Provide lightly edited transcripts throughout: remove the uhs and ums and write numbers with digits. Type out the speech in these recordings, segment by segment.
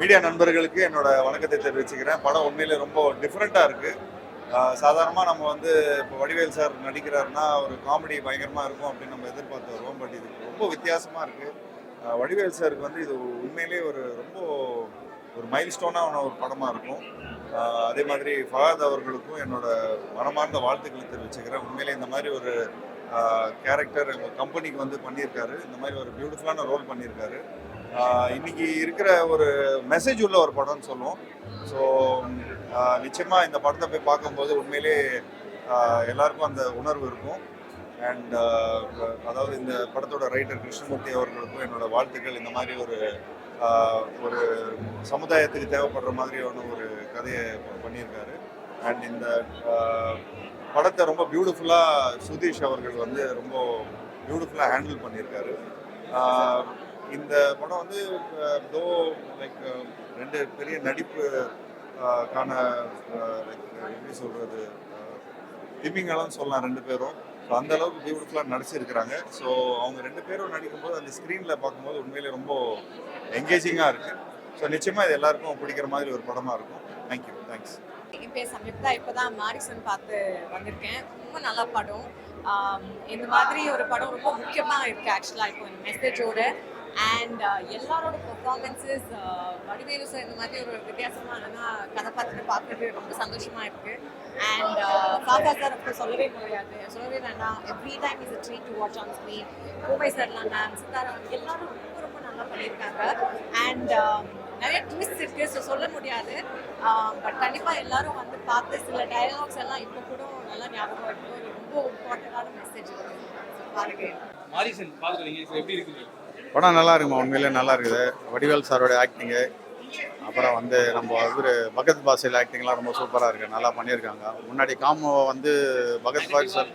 Media நண்பர்களுக்கு என்னோட வணக்கத்தை தெரிவிச்சுக்கிறேன். படம் உண்மையிலே ரொம்ப டிஃப்ரெண்ட்டாக இருக்குது. சாதாரணமாக நம்ம வந்து இப்போ வடிவேல் சார் நடிக்கிறாருன்னா ஒரு காமெடி பயங்கரமாக இருக்கும் அப்படின்னு நம்ம எதிர்பார்த்து வருவோம். பட் இது ரொம்ப வித்தியாசமாக இருக்குது. வடிவேல் சாருக்கு வந்து இது உண்மையிலே ரொம்ப ஒரு மைல்ஸ்டோனான ஒரு படமாக இருக்கும். அதே மாதிரி ஃபஹத் அவர்களுக்கும் என்னோட மனமார்ந்த வாழ்த்துக்களை தெரிவிச்சுக்கிறேன். உண்மையிலே இந்த மாதிரி ஒரு கேரக்டர் எங்கள் கம்பெனிக்கு வந்து பண்ணியிருக்காரு. இந்த மாதிரி ஒரு பியூட்டிஃபுல்லான ரோல் பண்ணியிருக்காரு. இன்னைக்கு இருக்கிற ஒரு மெசேஜ் உள்ள ஒரு படம்னு சொல்லுவோம். ஸோ நிச்சயமாக இந்த படத்தை போய் பார்க்கும்போது உண்மையிலே எல்லாருக்கும் அந்த உணர்வு இருக்கும். அண்ட் அதாவது இந்த படத்தோட ரைட்டர் கிருஷ்ணமூர்த்தி அவர்களுக்கும் என்னோட வாழ்த்துக்கள். இந்த மாதிரி ஒரு சமுதாயத்துக்கு தேவைப்படுற மாதிரியான ஒரு கதையை பண்ணியிருக்காரு. அண்ட் இந்த படத்தை ரொம்ப பியூட்டிஃபுல்லாக சுதீஷ் அவர்கள் வந்து ரொம்ப பியூட்டிஃபுல்லாக ஹேண்டில் பண்ணியிருக்காரு. இந்த படம் வந்து தோ லைக் ரெண்டு பெரிய நடிப்பு கான லைக் எப்படி சொல்கிறது திமிங்கலம்னு சொல்லலாம் ரெண்டு பேரும். ஸோ அந்த அளவுக்கு பியூட்டிஃபுல்லாக நடிச்சிருக்கிறாங்க. ஸோ அவங்க ரெண்டு பேரும் நடிக்கும்போது அந்த ஸ்க்ரீனில் பார்க்கும்போது உண்மையிலே ரொம்ப என்கேஜிங்காக இருக்குது. ஸோ நிச்சயமாக இது எல்லாருக்கும் பிடிக்கிற மாதிரி ஒரு படமாக இருக்கும். தேங்க்யூ. தேங்க்ஸ். என் பேர் சம்யுக்தா. இப்போ தான் மாரிசன் பார்த்து வந்திருக்கேன். ரொம்ப நல்ல படம். இந்த மாதிரி ஒரு படம் ரொம்ப முக்கியமாக இருக்குது ஆக்சுவலாக இப்போ இந்த மெசேஜோட. அண்ட் எல்லாரோட பெர்ஃபார்மன்ஸஸ் வடிவேலு சார் இந்த மாதிரி ஒரு வித்தியாசமான கதாபாத்திரத்தை பார்க்குறது ரொம்ப சந்தோஷமாக இருக்குது. அண்ட் பாப்பா சார் அப்போ சொல்லவே வேண்டாம். Every time is a treat to watch on screen. Kovai சார்லாம் மேம் சித்தாரா எல்லாரும் ரொம்ப ரொம்ப நல்லா பண்ணியிருக்காங்க. அண்ட் நிறைய ட்விஸ்ட் இருக்குது. ஸோ சொல்ல முடியாது. பட் கண்டிப்பாக எல்லாரும் வந்து பார்த்து சில டயலாக்ஸ் எல்லாம் இப்போ கூட நல்லா ஞாபகம் இருக்குது. ஒரு ரொம்ப இம்பார்ட்டண்டான மெசேஜ் பாருங்க. மாரிசன் பார்க்குறீங்க, எப்படி இருக்குது படம்? நல்லா இருக்குமா, உண்மையிலே நல்லா இருக்குது. வடிவேல் சாரோட ஆக்டிங்கு, அப்புறம் வந்து நம்ம இவர் பகத் பாசில் ஆக்டிங்லாம் ரொம்ப சூப்பராக இருக்குது. நல்லா பண்ணியிருக்காங்க. முன்னாடி காம்போ வந்து பகத் பாசில்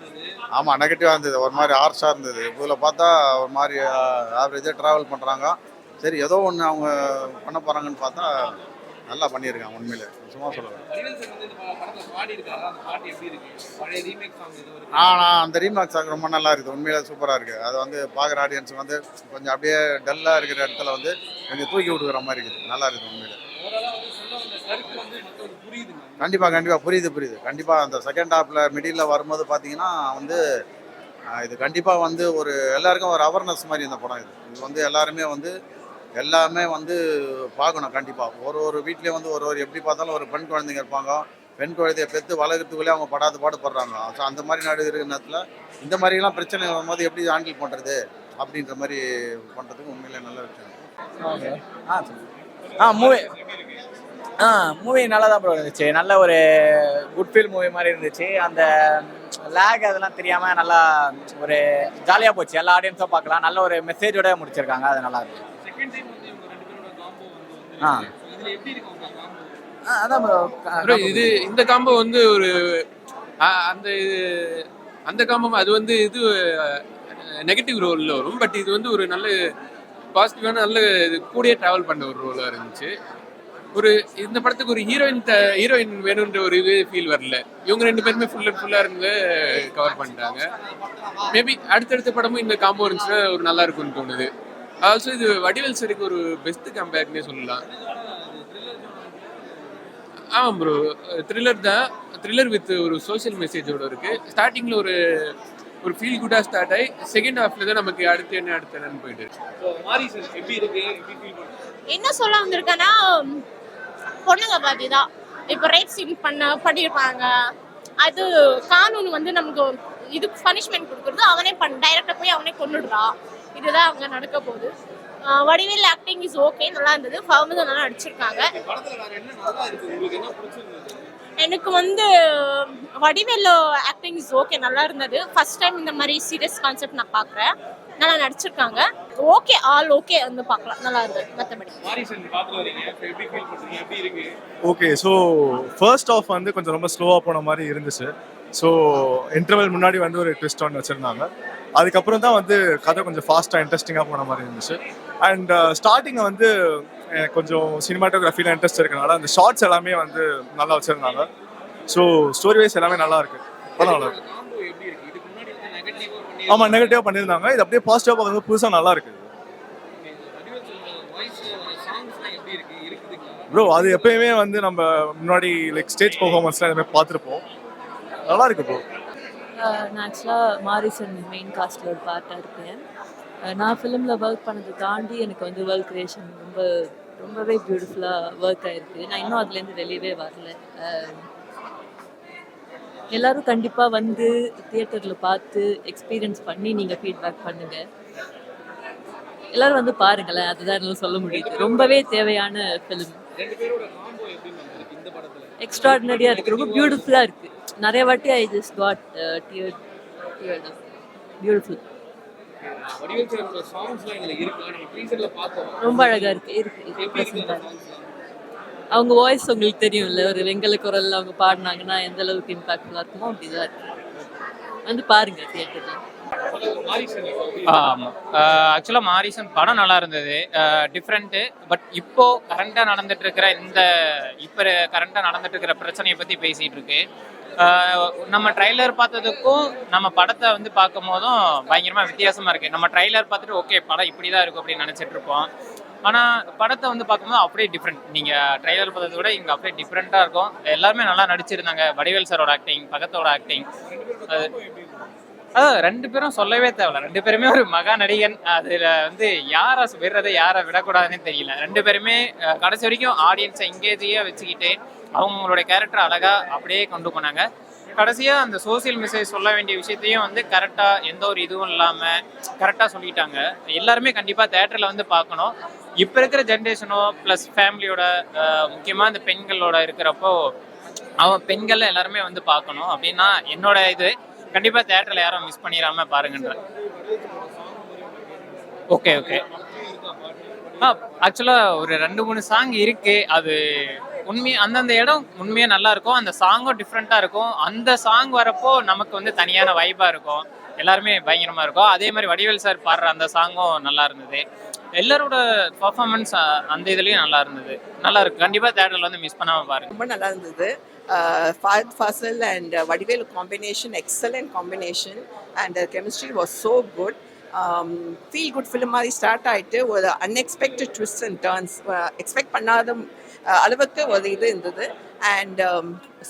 ஆமாம் நெகட்டிவாக இருந்தது, ஒரு மாதிரி ஹார்ஷாக இருந்தது. இதில் பார்த்தா ஒரு மாதிரி ஆவரேஜாக ட்ராவல் பண்ணுறாங்க. சரி ஏதோ ஒன்று அவங்க பண்ண போகிறாங்கன்னு பார்த்தா நல்லா பண்ணியிருக்காங்க. உண்மையிலே சும்மா சொல்லுவேன். அந்த ரீமேக் சாங் ரொம்ப நல்லா இருக்குது. உண்மையிலே சூப்பராக இருக்குது. அது வந்து பார்க்குற ஆடியன்ஸ் வந்து கொஞ்சம் அப்படியே டல்லாக இருக்கிற இடத்துல வந்து கொஞ்சம் தூக்கி விட்டுக்கிற மாதிரி இருக்குது. நல்லா இருக்குது உண்மையிலே. கண்டிப்பாக புரியுது. கண்டிப்பாக அந்த செகண்ட் ஹாஃபில் மிடில் வரும்போது பார்த்தீங்கன்னா வந்து இது கண்டிப்பாக வந்து ஒரு எல்லாருக்கும் ஒரு அவேர்னஸ் மாதிரி இந்த படம். இது வந்து எல்லாமே வந்து பார்க்கணும். கண்டிப்பாக ஒரு வீட்லேயும் வந்து ஒரு எப்படி பார்த்தாலும் ஒரு பெண் குழந்தைங்க இருப்பாங்க. பெண் குழந்தைய பெற்று வளர்கிறதுக்குள்ளே அவங்க பாடுபடுறாங்க. ஸோ அந்த மாதிரி நாடு இருக்கிற நேரத்தில் இந்த மாதிரிலாம் பிரச்சனை வரும்போது எப்படி ஹேண்டில் பண்ணுறது அப்படின்ற மாதிரி பண்ணுறதுக்கு உண்மையிலே நல்ல விஷயம். மூவி நல்லா தான் ப்ரோ இருந்துச்சு. நல்ல ஒரு குட் ஃபீல் மூவி மாதிரி இருந்துச்சு. அந்த லேக் அதெல்லாம் தெரியாமல் நல்லா ஒரு ஜாலியாக போச்சு. எல்லா ஆடியன்ஸும் பார்க்கலாம். நல்ல ஒரு மெசேஜோட முடிச்சிருக்காங்க. அது நல்லா இருக்கு. அதான் ப்ரோ இது இந்த காம்போ வந்து ஒரு அந்த காம்போ அது வந்து இது நெகட்டிவ் ரோலில் வரும். பட் இது வந்து ஒரு நல்ல பாசிட்டிவான நல்ல கூடயே ட்ராவல் பண்ண ஒரு ரோலாக இருந்துச்சு. இந்த படத்துக்கு ஒரு ஹீரோயின் வேணுன்ற ஒரு ஃபீல் வரல. இவங்க ரெண்டு பேருமே ஃபுல்லாக இருந்து கவர் பண்ணிட்டாங்க. மேபி அடுத்தடுத்த படமும் இந்த காம்போ இருந்துச்சுன்னா ஒரு நல்லா இருக்கும்னு தோணுது. ஆல்சோ இது வடிவேல் சாருக்கு ஒரு பெஸ்ட் கம்பேக்னே சொல்லலாம். ஆமாம் ப்ரோ, த்ரில்லர் வித் ஒரு சோஷியல் மெசேஜோட இருக்குது. ஸ்டார்டிங்கில் ஒரு ஃபீல் குட்டாக ஸ்டார்ட் ஆகி செகண்ட் ஹாஃப்ல தான் நமக்கு அடுத்து என்னன்னு போயிட்டு. என்ன சொல்ல வந்திருக்கேன்னா பொண்ணுங்க பற்றி தான். இப்போ ரேப் சீன் பண்ணியிருப்பாங்க. அது கானூன் வந்து நமக்கு இது பனிஷ்மெண்ட் கொடுக்குறது. அவனே டைரக்டாக போய் அவனே கொண்டுடுறான். இதுதான் அங்கே நடக்க போகுது. வடிவேல் ஆக்டிங் இஸ் ஓகே, நல்லா இருந்தது. ஃபஹத் நல்லா நடிச்சிருக்காங்க. எனக்கு வந்து வடிவேல் ஆக்டிங் இஸ் ஓகே, நல்லா இருந்தது. ஃபர்ஸ்ட் டைம் இந்த மாதிரி சீரியஸ் கான்செப்ட் நான் பார்க்குறேன். நல்லா நடிச்சிருக்காங்க. ஓகே, ஆல் ஓகே வந்து பார்க்கலாம். நல்லா இருந்தது. மற்றபடி ஓகே. ஸோ ஃபர்ஸ்ட் ஆஃப் வந்து கொஞ்சம் ரொம்ப ஸ்லோவாக போன மாதிரி இருந்துச்சு. ஸோ இன்டர்வல் முன்னாடி வந்து ஒரு ட்விஸ்ட் ஒன்று வச்சுருந்தாங்க. அதுக்கப்புறம் தான் வந்து கதை கொஞ்சம் ஃபாஸ்ட்டாக இன்ட்ரெஸ்டிங்காக போன மாதிரி இருந்துச்சு. அண்ட் ஸ்டார்டிங்கை வந்து கொஞ்சம் சினிமாட்டோகிராஃபியில் இன்ட்ரெஸ்ட் இருக்கனால அந்த ஷார்ட்ஸ் எல்லாமே வந்து நல்லா வச்சுருந்தாங்க. ஸோ ஸ்டோரி வைஸ் எல்லாமே நல்லா இருக்கு. படம் நல்லா இருக்கு. ஆமாம், நெகட்டிவாக பண்ணியிருந்தாங்க. இது அப்படியே பாசிட்டிவாக பார்க்குறது புதுசாக நல்லா இருக்குது. ப்ரோ அது எப்பயுமே வந்து நம்ம முன்னாடி லைக் ஸ்டேஜ் பெர்ஃபார்மன்ஸ்லாம் இந்த மாதிரி பார்த்துருப்போம். நல்லா இருக்கு ப்ரோ. நான் ஆக்சுவலாக மாரிசன் மெயின் காஸ்டில் ஒரு பார்ட்டாக இருக்கேன். நான் ஃபிலிமில் ஒர்க் பண்ணதை தாண்டி எனக்கு வந்து வேர்ல்ட் கிரியேஷன் ரொம்பவே பியூட்டிஃபுல்லாக ஒர்க் ஆகிருக்கு. நான் இன்னும் அதுலேருந்து வெளியவே வரல. எல்லோரும் கண்டிப்பாக வந்து தியேட்டரில் பார்த்து எக்ஸ்பீரியன்ஸ் பண்ணி நீங்கள் ஃபீட்பேக் பண்ணுங்கள். எல்லோரும் வந்து பாருங்களேன், அதுதான் என்னால சொல்ல முடியுது. ரொம்பவே தேவையான ஃபிலிம். எக்ஸ்ட்ராடினரியாக இருக்குது, ரொம்ப பியூட்டிஃபுல்லாக இருக்குது. நிறைய வாட்டி I just got tiered beautiful. ரொம்ப அழகாக இருக்கு. அவங்க வாய்ஸ் உங்களுக்கு தெரியும்ல, ஒரு வெங்கல குரல்ல அவங்க பாடினாங்கன்னா எந்த அளவுக்கு இம்பாக்ட்ஃபுல்லாக இருக்குமோ அப்படிதான் இருக்கு. வந்து பாருங்க தியேட்டர்ல. ஆமாம், ஆக்சுவலாக மாரிசன் படம் நல்லா இருந்தது, டிஃப்ரெண்ட்டு. பட் இப்போ கரண்டாக நடந்துட்டு இருக்கிற பிரச்சனையை பற்றி பேசிகிட்டு இருக்கு. நம்ம ட்ரைலர் பார்த்ததுக்கும் நம்ம படத்தை வந்து பார்க்கும் போதும் பயங்கரமாக வித்தியாசமாக இருக்குது. நம்ம ட்ரைலர் பார்த்துட்டு ஓகே படம் இப்படி தான் இருக்கும் அப்படின்னு நினச்சிட்டு இருப்போம். ஆனால் படத்தை வந்து பார்க்கும்போது அப்படியே டிஃப்ரெண்ட். நீங்கள் ட்ரைலர் பார்த்ததை விட இங்கே அப்படியே டிஃப்ரெண்ட்டாக இருக்கும். எல்லாருமே நல்லா நடிச்சிருந்தாங்க. வடிவேல் சாரோட ஆக்டிங், பகத்தோட ஆக்டிங், அதான் 2 பேரும் சொல்லவே தேவையில்ல. 2 பேருமே ஒரு மகா நடிகன். அதில் வந்து யாரை விடுறது யாரை விடக்கூடாதுன்னு தெரியல. 2 பேருமே கடைசி வரைக்கும் ஆடியன்ஸை எங்கேஜியாக வச்சுக்கிட்டு அவங்களோட கேரக்டர் அழகாக அப்படியே கொண்டு போனாங்க. கடைசியாக அந்த சோசியல் மெசேஜ் சொல்ல வேண்டிய விஷயத்தையும் வந்து கரெக்டாக எந்த ஒரு இதுவும் இல்லாமல் கரெக்டாக சொல்லிட்டாங்க. எல்லாருமே கண்டிப்பாக தேட்டரில் வந்து பார்க்கணும். இப்போ இருக்கிற ஜென்ரேஷனோ ப்ளஸ் ஃபேமிலியோட முக்கியமாக இந்த பெண்களோட இருக்கிறப்போ பெண்கள் எல்லாருமே வந்து பார்க்கணும் அப்படின்னா என்னோட இது. கண்டிப்பாக தேட்டரில் யாரும் மிஸ் பண்ணிடாமல் பாருங்கன்ற. ஓகே ஆக்சுவலாக ஒரு 2-3 சாங் இருக்குது. அது அந்தந்த இடம் உண்மையாக நல்லா இருக்கும். அந்த சாங்கும் டிஃப்ரெண்ட்டாக இருக்கும். அந்த சாங் வரப்போ நமக்கு வந்து தனியான வைப்பாக இருக்கும். எல்லாருமே பயங்கரமாக இருக்கும். அதே மாதிரி வடிவேல் சார் பாடுற அந்த சாங்கும் நல்லா இருந்தது. எல்லாரோட பர்ஃபார்மன்ஸ் அந்த இதுலேயும் நல்லா இருந்தது. நல்லா இருக்கு. கண்டிப்பாக தேட்டரில் வந்து மிஸ் பண்ணாமல் பாருங்க. ரொம்ப நல்லா இருந்தது. Fahad Fasil and Vadivel combination, excellent combination, and the chemistry was so good. Feel good film மாதிரி ஸ்டார்ட் ஆயிட்டு ஒரு unexpected twists and turns, expect பண்ணாத அளவுக்கு ஒரு இது இருந்தது. And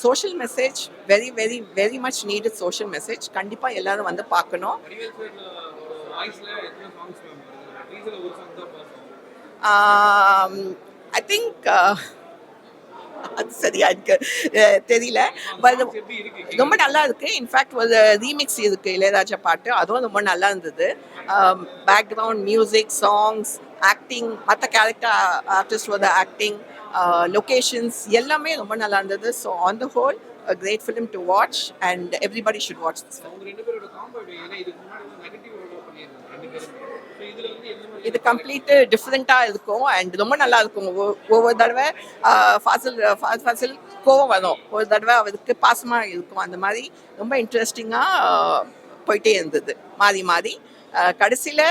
social message, very very very much needed social message. கண்டிப்பாக எல்லாரும் வந்து பார்க்கணும். ஐ திங்க் அது சரியா இருக்கு தெரியல. ரொம்ப நல்லா இருக்கு. இன்ஃபேக்ட் ஒரு ரீமிக்ஸ் இருக்கு இளையராஜா பாட்டு, அதுவும் ரொம்ப நல்லா இருந்தது. பேக்ரவுண்ட் மியூசிக், சாங்ஸ், ஆக்டிங், மற்ற கேரக்டர் ஆர்டிஸ்டோட ஆக்டிங், லொகேஷன்ஸ் எல்லாமே ரொம்ப நல்லா இருந்தது. So on the whole a great film to watch and everybody should watch this film. இது கம்ப்ளீட் டிஃப்ரெண்ட்டாக இருக்கும் அண்ட் ரொம்ப நல்லா இருக்கும். ஒவ்வொரு தடவை ஃபாசில் கோவம் வரும், ஒரு தடவை அவருக்கு பாசமாக இருக்கும். அந்த மாதிரி ரொம்ப இன்ட்ரெஸ்டிங்காக போயிட்டே இருந்தது. மாறி கடைசியில்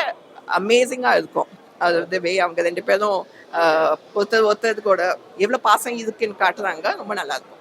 அமேசிங்காக இருக்கும். அதாவது அவங்க 2 பேரும் ஒருத்தருக்கு கூட எவ்வளோ பாசம் இருக்குன்னு காட்டுறாங்க. ரொம்ப நல்லா இருக்கும்.